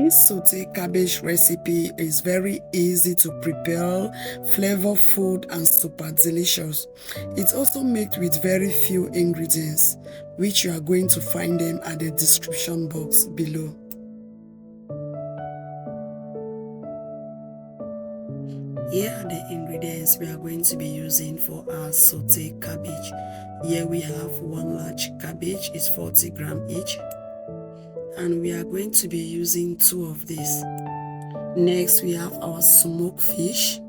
This sauteed cabbage recipe is very easy to prepare, flavorful and super delicious. It's also made with very few ingredients, which you are going to find them at the description box below. Here are the ingredients we are going to be using for our sauteed cabbage. Here we have one large cabbage, it's 40 grams each. And we are going to be using 2 of these. Next, we have our smoked fish,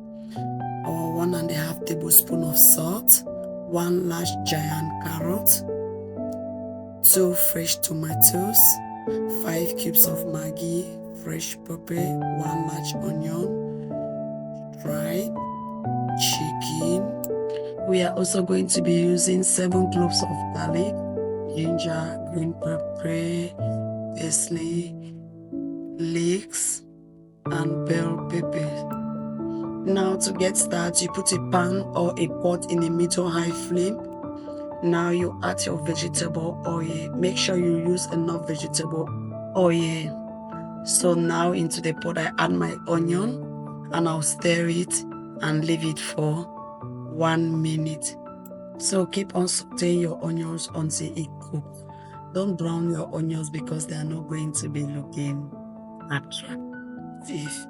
our 1.5 tablespoons of salt, 1 large giant carrot, 2 fresh tomatoes, 5 cubes of Maggi, fresh pepper, 1 large onion, fried chicken. We are also going to be using 7 cloves of garlic, ginger, green pepper, parsley, leeks, and bell pepper. Now to get started, you put a pan or a pot in a medium-high flame. Now you add your vegetable oil. Make sure you use enough vegetable oil. So now into the pot I add my onion and I'll stir it and leave it for 1 minute. So keep on sauteing your onions until it cooks. Don't brown your onions because they are not going to be looking attractive.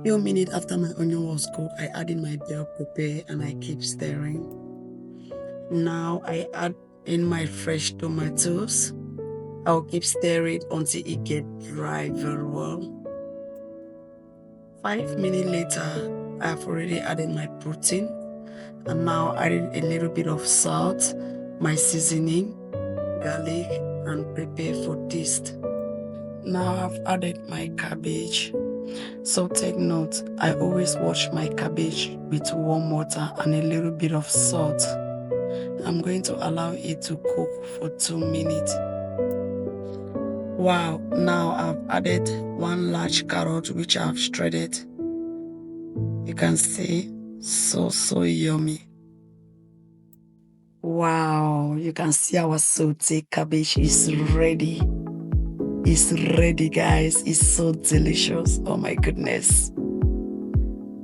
Few minutes after my onion was cooked, I add in my bell pepper and I keep stirring. Now I add in my fresh tomatoes. I'll keep stirring until it gets dry very well. 5 minutes later, I've already added my protein, and now adding a little bit of salt, my seasoning, garlic and pepper for taste. Now I've added my cabbage. So take note, I always wash my cabbage with warm water and a little bit of salt. I'm going to allow it to cook for 2 minutes. Wow, now I've added 1 large carrot which I've shredded. You can see, so yummy. Wow, you can see our sauteed cabbage is ready. It's ready, guys. It's so delicious. Oh my goodness.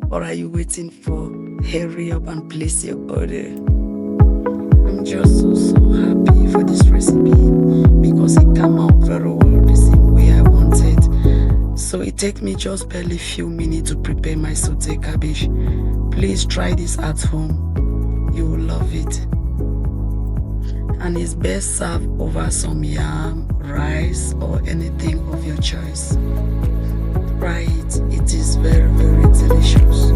What are you waiting for? Hurry up and place your order. I'm just so happy for this recipe because it came out very well the same way I wanted. So it takes me just barely a few minutes to prepare my sauteed cabbage. Please try this at home. You will love it. And it's best served over some yam, rice, or anything of your choice. Try it. It is very, very delicious.